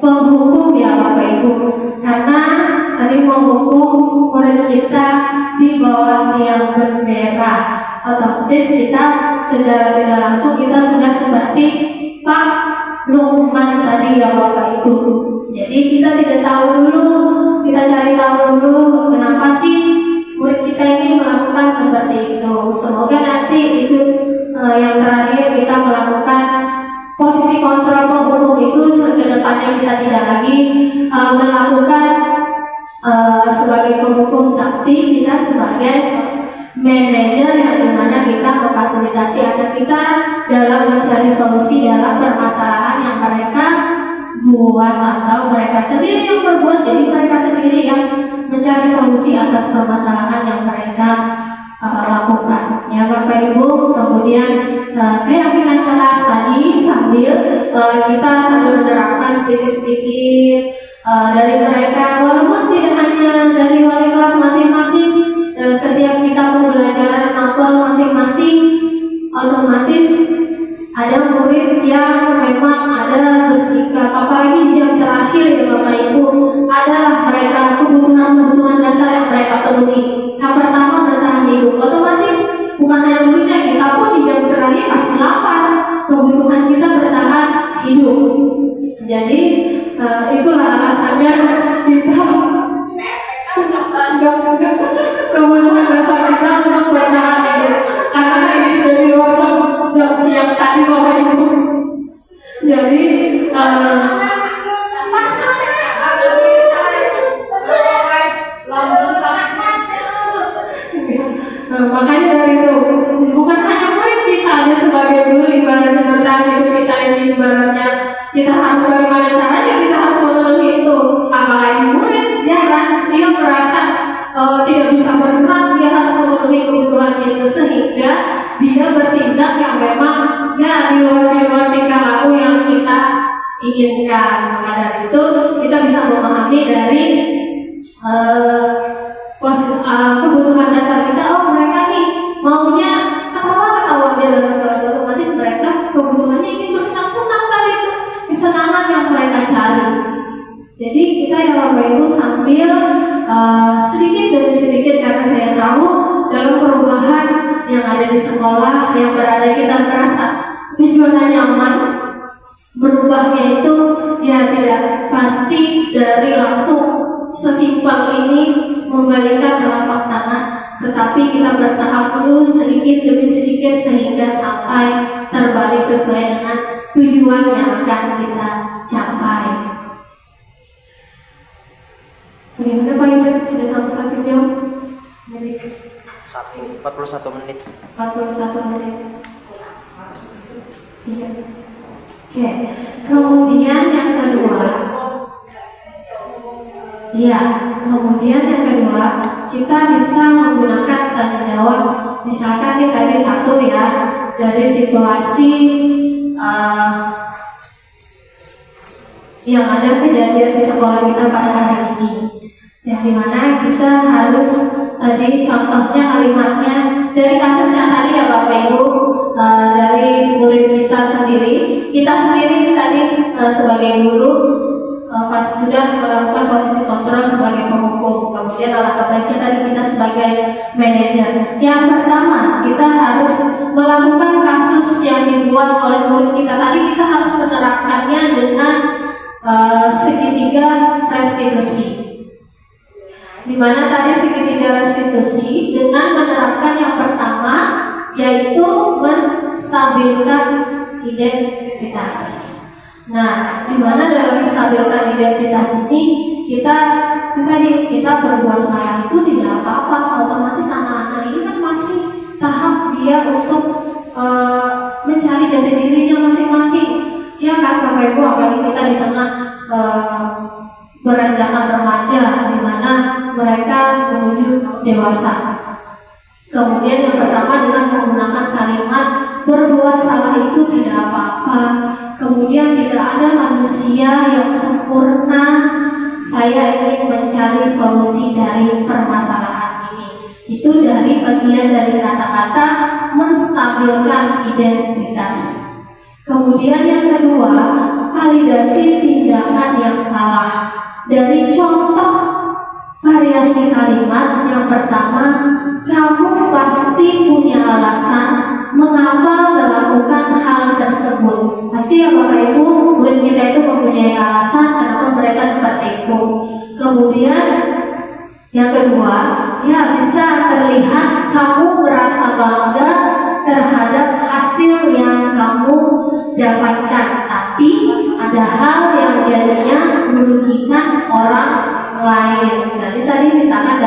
Penghukum ya Bapak Ibu, karena tadi menghukum murid kita di bawah tiang bendera, otomatis kita secara tidak langsung kita sudah seperti Pak Lukman tadi ya Bapak itu. Jadi kita tidak tahu dulu, kita cari tahu dulu kenapa sih murid kita ini melakukan seperti itu. Semoga nanti itu yang terakhir kita melakukan posisi kontrol penghukum itu ke depannya kita tidak lagi melakukan sebagai penghukum, tapi kita sebagai manajer yang dimana kita memfasilitasi anak kita dalam mencari solusi dalam permasalahan yang mereka buat atau mereka sendiri yang berbuat. Jadi mereka sendiri yang mencari solusi atas permasalahan yang mereka lakukan ya Bapak Ibu. Kemudian keyakinan kelas tadi sambil kita menerapkan sedikit-sedikit dari mereka, walaupun tidak hanya dari wali kelas masing-masing, setiap kita pembelajaran matkul masing-masing, otomatis ada murid yang memang ada bersikap, apalagi di jam terakhir ya Bapak Ibu, adalah mereka kebutuhan dasar yang mereka penuhi. Yang pertama bertahan hidup, otomatis bukan hanya muridnya, kita pun di jam terakhir pasti lapar. Kebutuhan kita bertahan hidup. Jadi itulah alasannya kita kebutuhan dasar kita untuk bertahan hidup. Karena ini sudah di luar jam siang tadi Bapak Ibu. Jadi makanya dari itu dia bertindak yang memang ya di luar tingkah laku yang kita inginkan. Maka dari itu kita bisa memahami dari kebutuhan dasar kita. Oh, mereka nih maunya ketawa aja dalam kelas, otomatis mereka kebutuhannya ingin bersenang-senang, tadi itu kesenangan yang mereka cari. Jadi kita ya Bapak Ibu sambil sedikit demi sedikit, karena saya tahu dalam perubahan yang ada di sekolah yang berada kita merasa di zona nyaman, berubahnya itu ya tidak pasti dari langsung sesimpel ini membalikan telapak tangan, tetapi kita bertahap dulu sedikit demi sedikit sehingga sampai terbalik sesuai dengan tujuan yang akan kita capai. Bagaimana Pak Ibu? Sudah sampai 1 jam? 41 menit. 41 menit. Iya. Oke. Kemudian yang kedua, kita bisa menggunakan tanya jawab. Misalkan nih tadi satu ya, dari situasi yang ada kejadian di sekolah kita pada hari ini, yang dimana kita harus tadi contohnya kalimatnya dari kasus yang tadi ya Bapak Ibu, dari murid kita sendiri tadi sebagai guru pas sudah melakukan posisi kontrol sebagai penghukum, kemudian alangkah baiknya tadi kita sebagai manajer. Yang pertama, kita harus melakukan kasus yang dibuat oleh murid kita tadi, kita harus menerapkannya dengan segitiga restitusi. Dimana tadi segitiga restitusi dengan menerapkan yang pertama, yaitu menstabilkan identitas. Nah, dimana dalam menstabilkan identitas ini kita berbuat salah itu tidak apa-apa, otomatis anak-anak ini kan masih tahap dia untuk mencari jati dirinya masing-masing, ya kan Bapak Ibu, apalagi kita di tengah beranjakan remaja, di mana mereka menuju dewasa. Kemudian yang pertama dengan menggunakan kalimat berbuat salah itu tidak apa-apa. Kemudian tidak ada manusia yang sempurna. Saya ingin mencari solusi dari permasalahan ini. Itu dari bagian dari kata-kata menstabilkan identitas. Kemudian yang kedua, validasi tindakan yang salah. Dari contoh variasi kalimat yang pertama, kamu pasti punya alasan mengapa melakukan hal tersebut. Pasti ya Bapak Ibu, murid kita itu mempunyai alasan kenapa mereka seperti itu. Kemudian yang kedua, ya bisa terlihat kamu merasa bangga terhadap hasil yang kamu dapatkan, tapi ada hal yang jadinya merugikan orang lain. Jadi tadi misalkan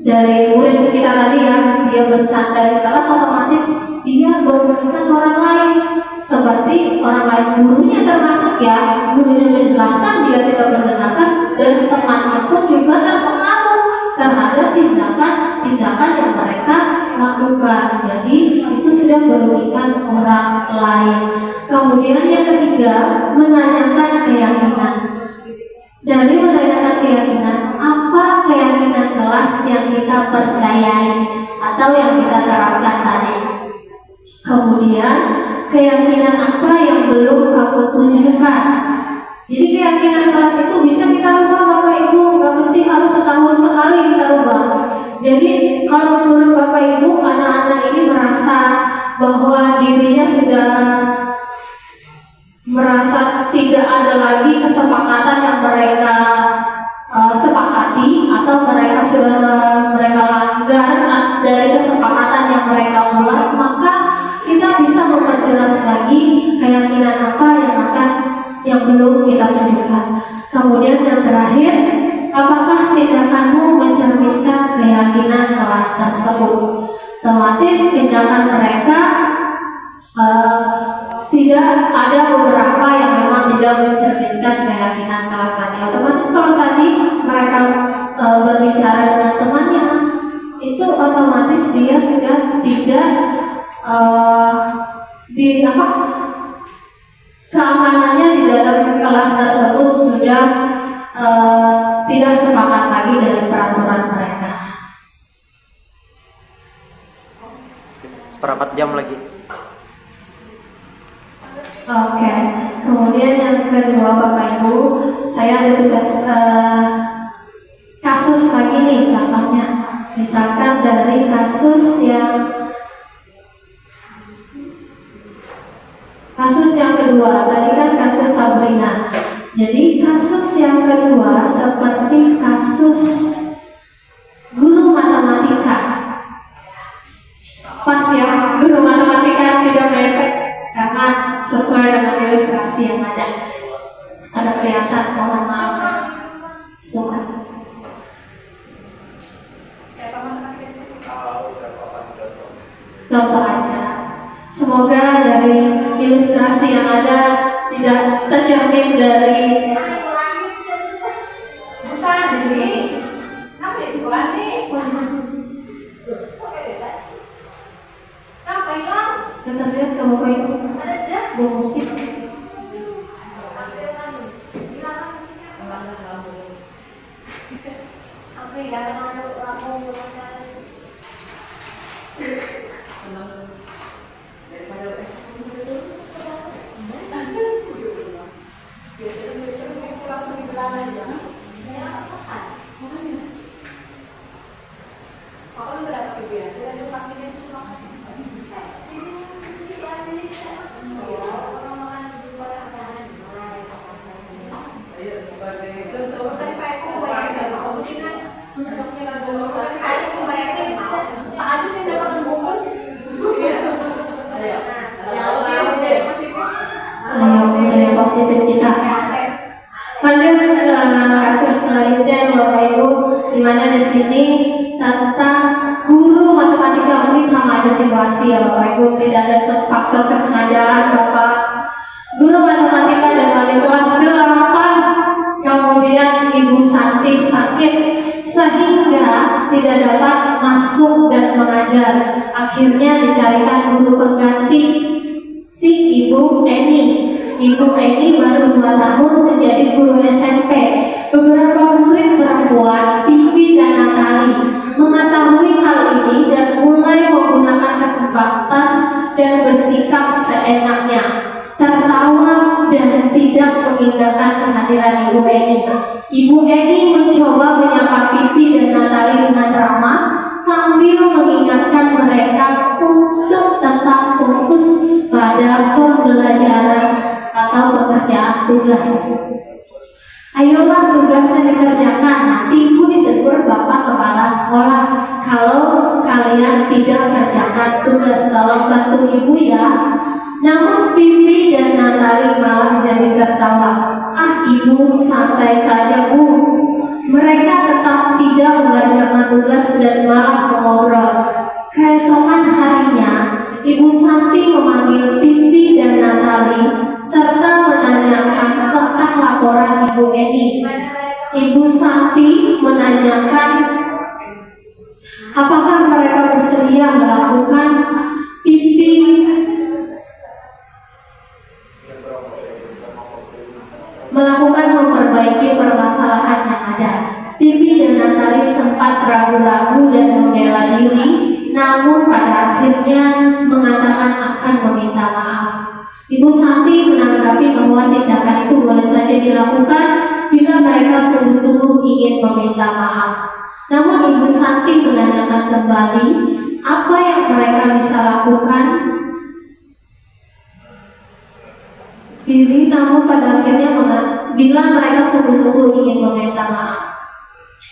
dari murid kita tadi yang dia bercanda di kelas, otomatis dia merugikan orang lain, seperti orang lain gurunya termasuk ya, gurunya menjelaskan dia tidak mendengarkan, dan temannya pun juga terpengaruh terhadap tindakan yang mereka lakukan. Jadi itu sudah merugikan orang lain. Kemudian yang ketiga, menanyakan keyakinan. Dari menanyakan keyakinan, apa keyakinan kelas yang kita percayai atau yang kita terapkan tadi. Kemudian keyakinan apa yang belum kamu tunjukkan. Jadi keyakinan kelas itu bisa kita rubah Bapak Ibu, nggak mesti harus setahun sekali kita rubah. Jadi kalau menurut Bapak Ibu, anak-anak ini merasa bahwa dirinya sudah merasa tidak ada lagi kesepakatan yang mereka sepakati, atau mereka langgar dari kesepakatan yang mereka buat, maka kita bisa memperjelas lagi keyakinan apa yang belum kita tunjukkan. Kemudian yang terakhir, apakah tindakanmu mencerminkan keyakinan kelas tersebut? Otomatis tindakan mereka tidak ada beberapa yang memang tidak mencerminkan keyakinan kelas tadi. Otomatis kalau tadi mereka berbicara dengan temannya, itu otomatis dia sudah tidak eh, di apa keamanannya di dalam kelas tersebut sudah tidak sepakat lagi dari peraturan mereka. Seperempat jam lagi. Oke, kemudian yang kedua Bapak Ibu, saya ada tugas kasus lagi nih contohnya. Misalkan dari kasus yang kedua, tadi kan kasus Sabrina. Jadi kasus yang kedua seperti kasus guru matematika. Pas ya, guru matematika tidak mepet karena sesuai dengan ilustrasi yang ada. Ada kelihatan, mohon maaf. Silakan. Contoh aja. Semoga dari ilustrasi yang ada tidak tercermin dari lihat ke Bapak Ibu bawa musik. Positif kita. Lanjut kasus selanjutnya Bapak Ibu, di mana di sini tentang guru matematika, mungkin sama aja situasi ya Bapak Ibu, tidak ada faktor kesengajaan Bapak. Guru matematika dan wali kelas 8, kemudian Ibu Santi sakit sehingga tidak dapat masuk dan mengajar. Akhirnya dicarikan guru pengganti, si Ibu Eni. Ibu Eni baru 2 tahun menjadi guru SMP. Beberapa murid perempuan, Vivi dan Natali, mengetahui hal ini dan mulai menggunakan kesempatan dan bersikap seenaknya, tertawa dan tidak mengindahkan kehadiran Ibu Eni. Ibu Eni mencoba menyapa Vivi dan Natali dengan ramah sambil mengingatkan mereka untuk tetap fokus pada pembelajaran atau pekerjaan tugas. Ayolah tugasnya dikerjakan, nanti Ibu ditegur Bapak Kepala Sekolah kalau kalian tidak kerjakan tugas. Tolong bantu Ibu ya. Namun Vivi dan Natali malah jadi tertawa. Ah Ibu, santai saja Bu. Mereka tetap tidak mengerjakan tugas dan malah mengobrol. Keesokan harinya, Ibu Santi memanggil Vivi dan Natali serta menanyakan tentang laporan Ibu Eni. Ibu Santi menanyakan apakah mereka bersedia melakukan memperbaiki permasalahan yang ada. Vivi dan Natali sempat ragu-ragu dan membela diri, namun pada akhirnya mengatakan akan meminta maaf. Ibu Santi menanggapi bahwa tindakan itu boleh saja dilakukan bila mereka sungguh-sungguh ingin meminta maaf. Namun Ibu Santi menanyakan kembali apa yang mereka bisa lakukan. Namun pada akhirnya bila mereka sungguh-sungguh ingin meminta maaf.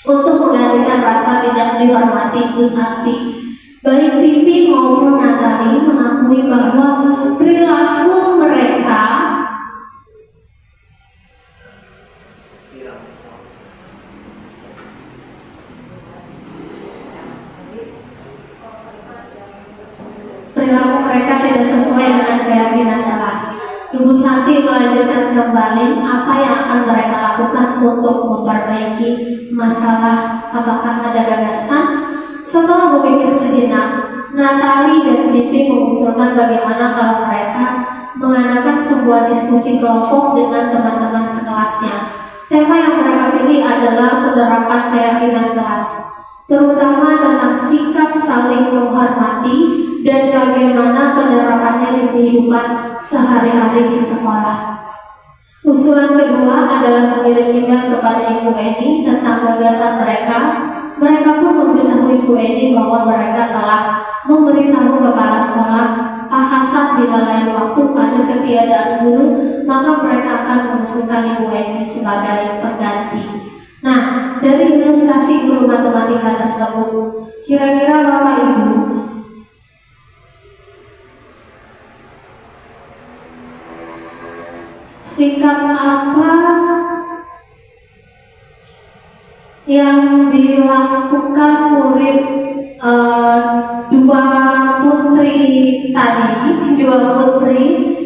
Untuk menggantikan rasa tidak dihormati Ibu Santi, baik Vivi maupun Natali mengakui bahwa perilaku mereka tidak sesuai dengan keyakinan jelas. Ibu Santi melanjutkan kembali apa yang akan mereka lakukan untuk memperbaiki masalah. Apakah ada gagasan? Setelah berpikir sejenak, Natali dan Vivi mengusulkan bagaimana kalau mereka mengadakan sebuah diskusi kelompok dengan teman-teman sekelasnya. Tema yang mereka pilih adalah penerapan keyakinan kelas, terutama tentang sikap saling menghormati dan bagaimana penerapannya di kehidupan sehari-hari di sekolah. Usulan kedua adalah mengirim email kepada Ibu Eni tentang gagasan mereka. Mereka pun memberitahu Ibu Eni bahwa mereka telah memberitahu kepala sekolah Pak Hasan bila lain waktu ada ketiadaan guru, maka mereka akan mengusulkan Ibu Eni sebagai pengganti. Nah, dari ilustrasi guru matematika tersebut, kira-kira Bapak Ibu sikap apa yang dilakukan murid dua putri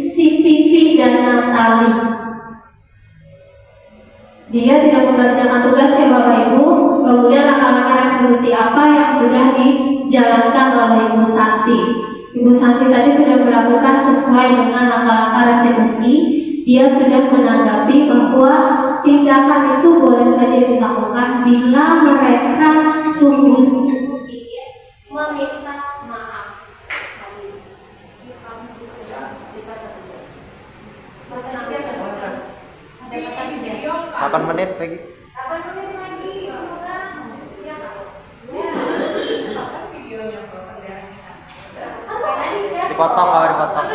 si Pipi dan Natali? Dia tidak mengerjakan tugas ya Bapak Ibu. Kemudian langkah-langkah resolusi apa yang sudah dijalankan oleh Ibu Santi? Ibu Santi tadi sudah melakukan sesuai dengan langkah-langkah restitusi. Dia sudah menanggapi bahwa tindakan itu boleh saja dilakukan bila mereka sungguh-sungguh ingin meminta maaf. Suasana ada 8 menit lagi. Dipotong kalau dipotong.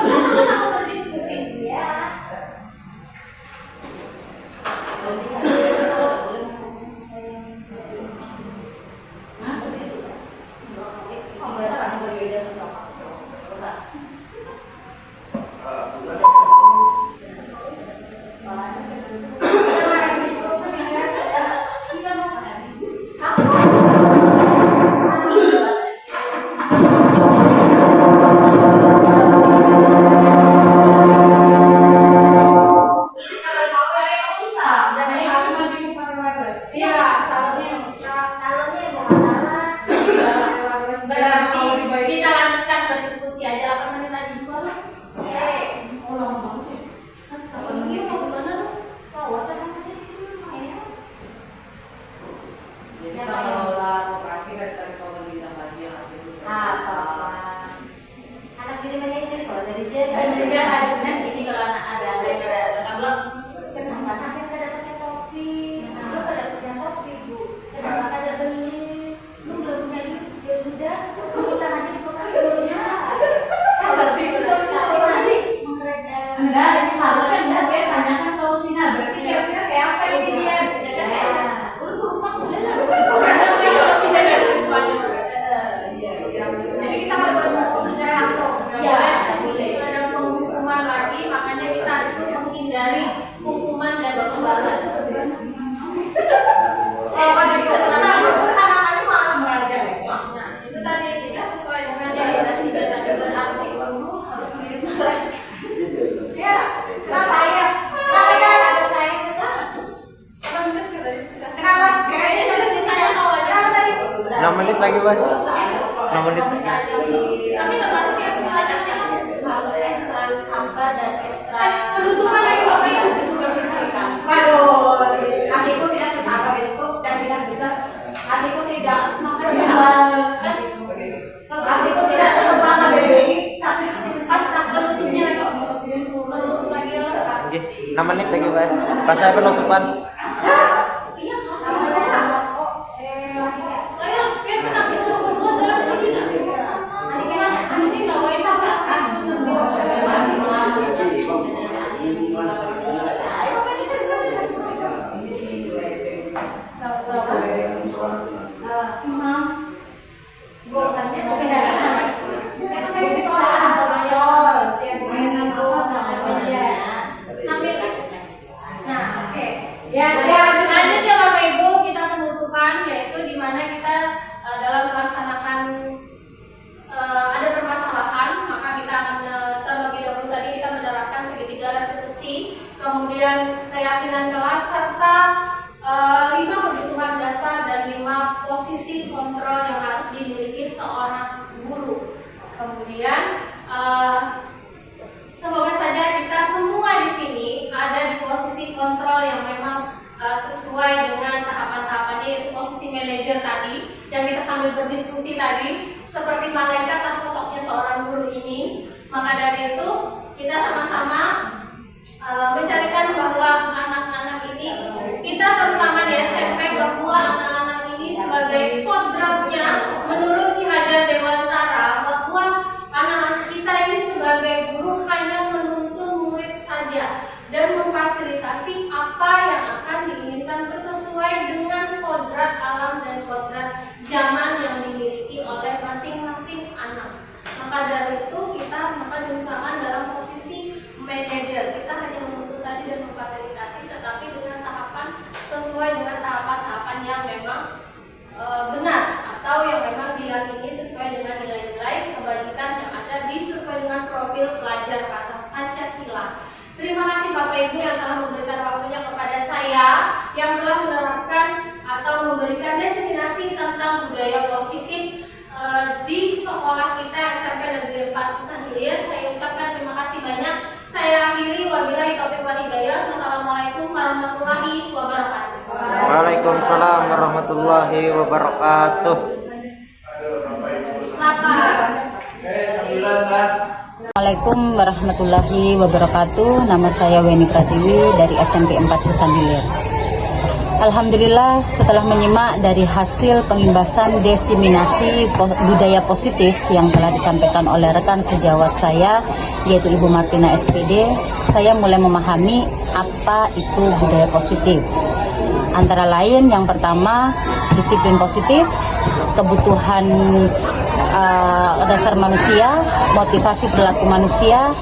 Lagi Mas, 6 menit lagi. Tapi termasuk yang selanjutnya harus ekstra sabar dan ekstra penutupan dari Bapak Ibu. Waduh, hatiku tidak sesabar itu dan tidak bisa. Hatiku tidak sebebal. Hatiku tidak sebebal KBBI sampai seterusnya menutup lagi. Oke, 6 menit lagi Mas. Pas saya penutupan. Ya, Semoga saja kita semua di sini ada di posisi kontrol yang memang sesuai dengan tahapan-tahapannya, yaitu posisi manajer tadi yang kita sambil berdiskusi tadi, seperti malaikat sosoknya seorang guru ini. Maka dari itu kita sama-sama mencarikan bahwa anak-anak ini, kita terutama di SMP, bahwa anak-anak ini sebagai kodratnya menurut Ki Hajar Dewantara, bahwa anak-anak kita ini sebagai guru hanya menuntun murid saja dan memfasilitasi apa yang akan diinginkan sesuai dengan kodrat alam dan kodrat zaman yang dimiliki oleh masing-masing anak. Maka dari itu kita diusahakan dalam posisi manajer, kita hanya menuntut tadi dan memfasilitasi, tetapi dengan tahapan sesuai dengan tahapan-tahapan yang memang benar atau yang memang diyakini sesuai dengan nilai-nilai kebajikan yang ada sesuai dengan profil pelajar Pancasila. Terima kasih Bapak Ibu yang telah memberikan waktunya kepada saya, yang telah menerapkan atau memberikan destinasi tentang budaya positif di sekolah kita SMP Negeri 4 Pusan Hilir. Saya ucapkan terima kasih banyak. Saya akhiri, wabillahi taufiq wal hidayah. Assalamualaikum warahmatullahi wabarakatuh. Waalaikumsalam warahmatullahi wabarakatuh. Assalamualaikum warahmatullahi wabarakatuh. Nama saya Weni Pratiwi dari SMP 4 Pusan Hilir. Alhamdulillah, setelah menyimak dari hasil pengimbasan diseminasi budaya positif yang telah disampaikan oleh rekan sejawat saya, yaitu Ibu Martina SPD, saya mulai memahami apa itu budaya positif. Antara lain, yang pertama, disiplin positif, kebutuhan dasar manusia, motivasi perilaku manusia,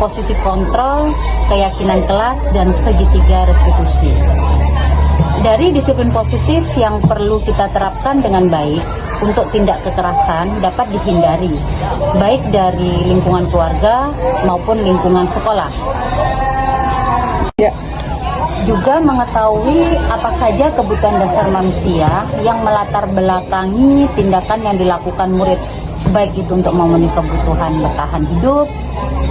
posisi kontrol, keyakinan kelas, dan segitiga restitusi. Dari disiplin positif yang perlu kita terapkan dengan baik untuk tindak kekerasan dapat dihindari, baik dari lingkungan keluarga maupun lingkungan sekolah. Juga mengetahui apa saja kebutuhan dasar manusia yang melatar belakangi tindakan yang dilakukan murid, baik itu untuk memenuhi kebutuhan bertahan hidup,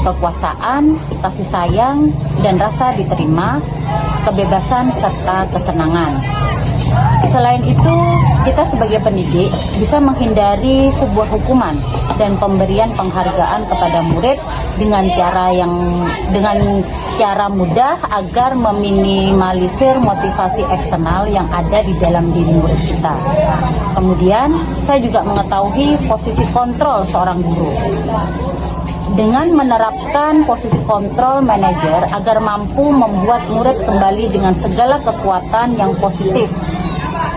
kekuasaan, kasih sayang, dan rasa diterima, kebebasan, serta kesenangan. Selain itu, kita sebagai pendidik bisa menghindari sebuah hukuman dan pemberian penghargaan kepada murid dengan cara mudah agar meminimalisir motivasi eksternal yang ada di dalam diri murid kita. Kemudian, saya juga mengetahui posisi kontrol seorang guru. Dengan menerapkan posisi kontrol manajer agar mampu membuat murid kembali dengan segala kekuatan yang positif.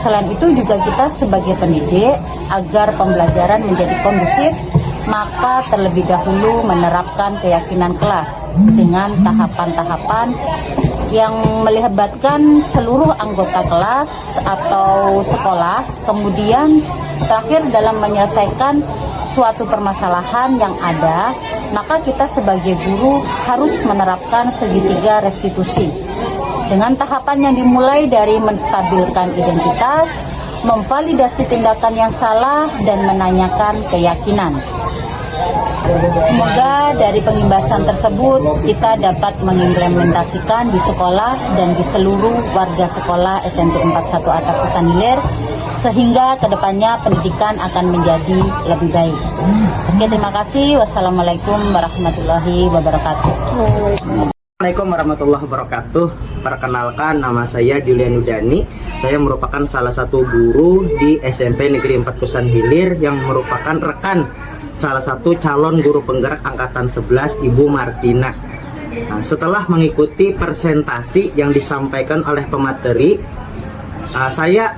Selain itu juga kita sebagai pendidik, agar pembelajaran menjadi kondusif, maka terlebih dahulu menerapkan keyakinan kelas dengan tahapan-tahapan yang melibatkan seluruh anggota kelas atau sekolah. Kemudian terakhir, dalam menyelesaikan suatu permasalahan yang ada, maka kita sebagai guru harus menerapkan segitiga restitusi dengan tahapan yang dimulai dari menstabilkan identitas, memvalidasi tindakan yang salah, dan menanyakan keyakinan. Semoga dari pengimbasan tersebut kita dapat mengimplementasikan di sekolah dan di seluruh warga sekolah SMP 41 Atap Pusan Hilir, sehingga kedepannya pendidikan akan menjadi lebih baik. Oke, terima kasih. Wassalamualaikum warahmatullahi wabarakatuh. Assalamualaikum warahmatullahi wabarakatuh. Perkenalkan, nama saya Julian Udani. Saya merupakan salah satu guru di SMP Negeri 4 Pusan Hilir yang merupakan rekan salah satu calon guru penggerak angkatan 11, Ibu Martina. Nah, setelah mengikuti presentasi yang disampaikan oleh pemateri, saya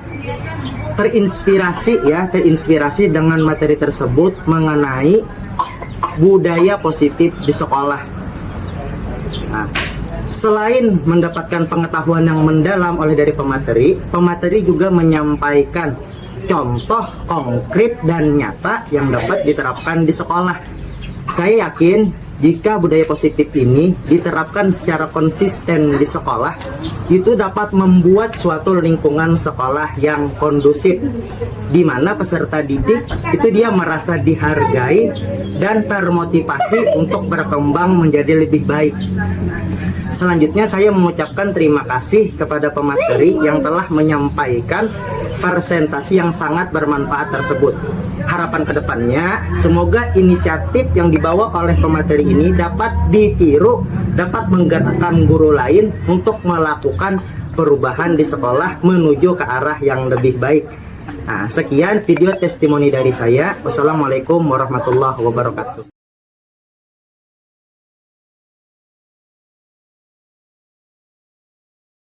terinspirasi dengan materi tersebut mengenai budaya positif di sekolah. Nah, selain mendapatkan pengetahuan yang mendalam oleh dari pemateri juga menyampaikan contoh konkret dan nyata yang dapat diterapkan di sekolah. Saya yakin jika budaya positif ini diterapkan secara konsisten di sekolah, itu dapat membuat suatu lingkungan sekolah yang kondusif, di mana peserta didik itu dia merasa dihargai dan termotivasi untuk berkembang menjadi lebih baik. Selanjutnya saya mengucapkan terima kasih kepada pemateri yang telah menyampaikan presentasi yang sangat bermanfaat tersebut. Harapan kedepannya, semoga inisiatif yang dibawa oleh pemateri ini dapat ditiru, dapat menggerakkan guru lain untuk melakukan perubahan di sekolah menuju ke arah yang lebih baik. Nah, sekian video testimoni dari saya. Wassalamualaikum warahmatullahi wabarakatuh.